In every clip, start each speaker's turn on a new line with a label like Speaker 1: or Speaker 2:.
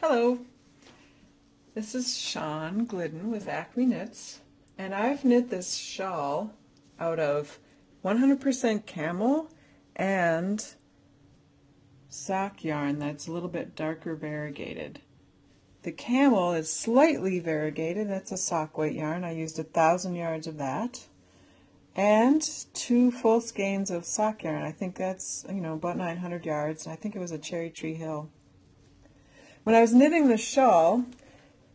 Speaker 1: Hello, this is Shawn Glidden with Acme Knits, and I've knit this shawl out of 100% camel and sock yarn that's a little bit darker variegated. The camel is slightly variegated, that's a sock weight yarn. I used 1,000 yards of that, and 2 full skeins of sock yarn. I think that's, about 900 yards. I think it was a Cherry Tree Hill. When I was knitting the shawl,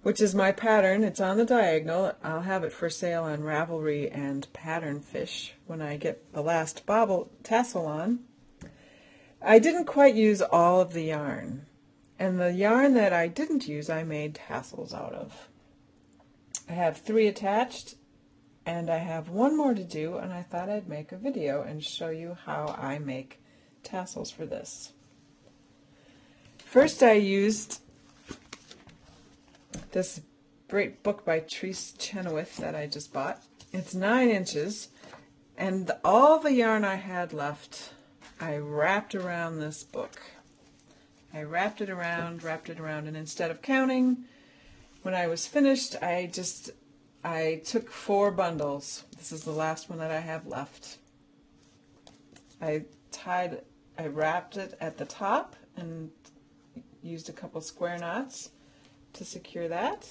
Speaker 1: which is my pattern, it's on the diagonal. I'll have it for sale on Ravelry and Pattern Fish when I get the last tassel on. I didn't quite use all of the yarn, and the yarn that I didn't use I made tassels out of. I have 3 attached, and I have 1 more to do, and I thought I'd make a video and show you how I make tassels for this. First I used this great book by Therese Chenoweth that I just bought. It's 9 inches, and all the yarn I had left I wrapped around this book. I wrapped it around, and instead of counting, when I was finished, I took 4 bundles. This is the last one that I have left. I wrapped it at the top and used a couple square knots to secure that,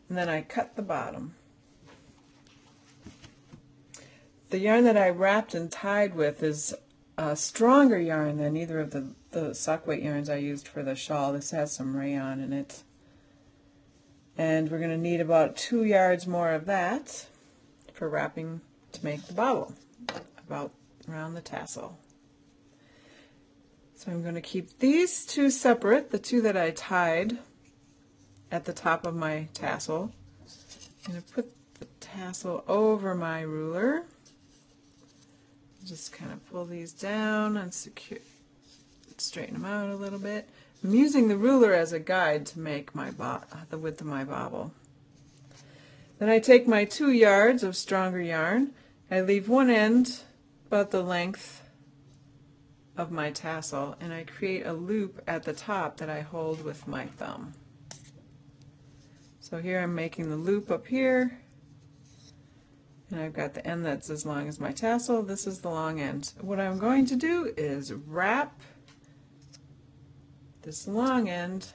Speaker 1: and then I cut the bottom. The yarn that I wrapped and tied with is a stronger yarn than either of the sock weight yarns I used for the shawl. This has some rayon in it, and we're going to need about 2 yards more of that for wrapping to make the bobble, about around the tassel. So I'm going to keep these 2 separate, the 2 that I tied at the top of my tassel. I'm going to put the tassel over my ruler. Just kind of pull these down and straighten them out a little bit. I'm using the ruler as a guide to make the width of my bobble. Then I take my 2 yards of stronger yarn. I leave one end about the length of my tassel, and I create a loop at the top that I hold with my thumb. So here I'm making the loop up here, and I've got the end that's as long as my tassel. This is the long end. What I'm going to do is wrap this long end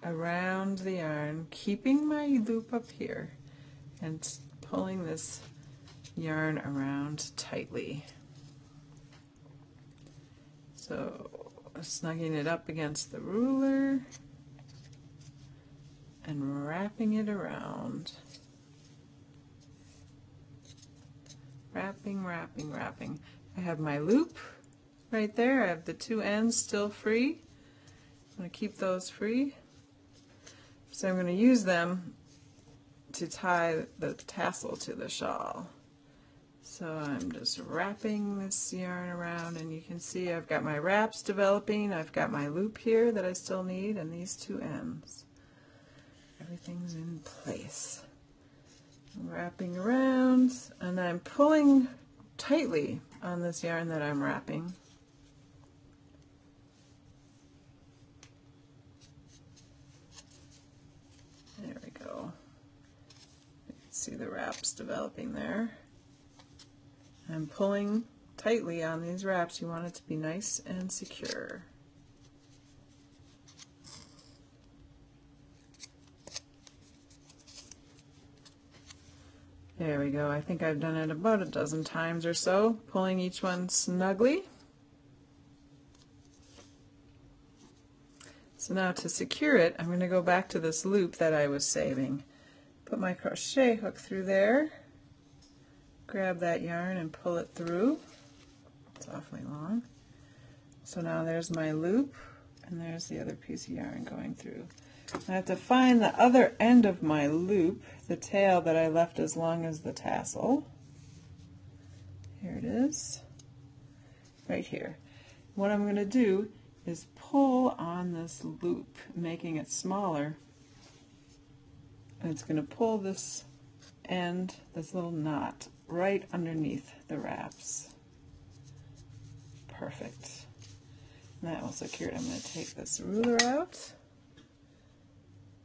Speaker 1: around the yarn, keeping my loop up here and pulling this yarn around tightly. So snugging it up against the ruler and wrapping it around. Wrapping, wrapping, wrapping. I have my loop right there. I have the 2 ends still free. I'm going to keep those free. So I'm going to use them to tie the tassel to the shawl. So I'm just wrapping this yarn around, and you can see I've got my wraps developing. I've got my loop here that I still need, and these 2 ends. Everything's in place. I'm wrapping around, and I'm pulling tightly on this yarn that I'm wrapping. There we go. You can see the wraps developing there. I'm pulling tightly on these wraps. You want it to be nice and secure. There we go. I think I've done it about a dozen times or so, pulling each one snugly. So now to secure it, I'm going to go back to this loop that I was saving. Put my crochet hook through there, grab that yarn and pull it through. It's awfully long. So now there's my loop, and there's the other piece of yarn going through. I have to find the other end of my loop, the tail that I left as long as the tassel. Here it is, right here. What I'm going to do is pull on this loop, making it smaller, and it's going to pull this end, this little knot, right underneath the wraps. Perfect. And that will secure it. I'm going to take this ruler out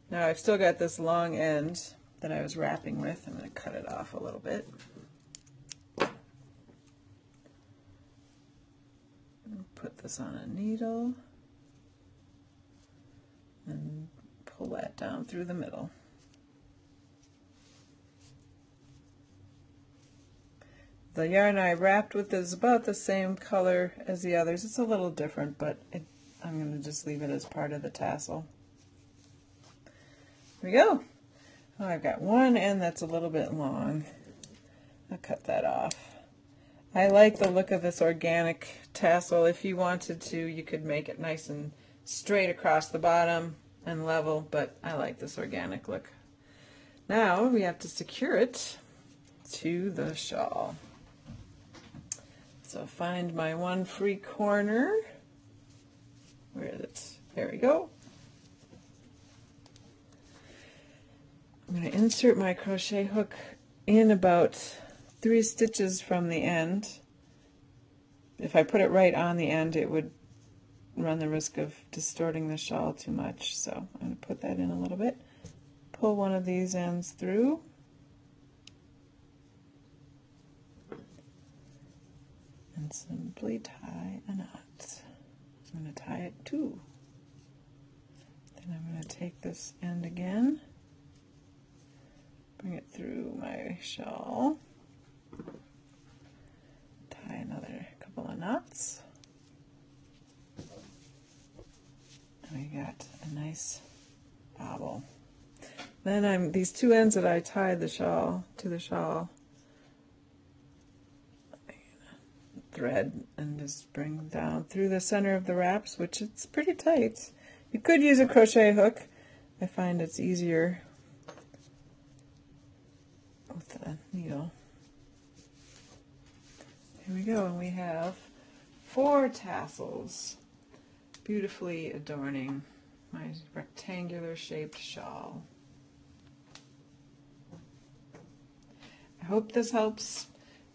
Speaker 1: Now I've still got this long end that I was wrapping with. I'm going to cut it off a little bit. Put this on a needle and pull that down through the middle. The yarn I wrapped with is about the same color as the others. It's a little different, but I'm going to just leave it as part of the tassel. There we go. Oh, I've got one end that's a little bit long. I'll cut that off. I like the look of this organic tassel. If you wanted to, you could make it nice and straight across the bottom and level, but I like this organic look. Now we have to secure it to the shawl. So find my one free corner. Where is it? There we go. I'm going to insert my crochet hook in about 3 stitches from the end. If I put it right on the end, it would run the risk of distorting the shawl too much. So I'm going to put that in a little bit. Pull one of these ends through. And simply tie a knot. I'm going to tie it too. Then I'm going to take this end again. Bring it through my shawl, tie another couple of knots, and we got a nice bobble. Then these two ends that I tied the shawl to the shawl, thread and just bring down through the center of the wraps, which it's pretty tight. You could use a crochet hook. I find it's easier with the needle. Here we go, and we have 4 tassels beautifully adorning my rectangular shaped shawl. I hope this helps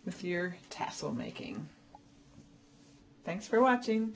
Speaker 1: with your tassel making. Thanks for watching.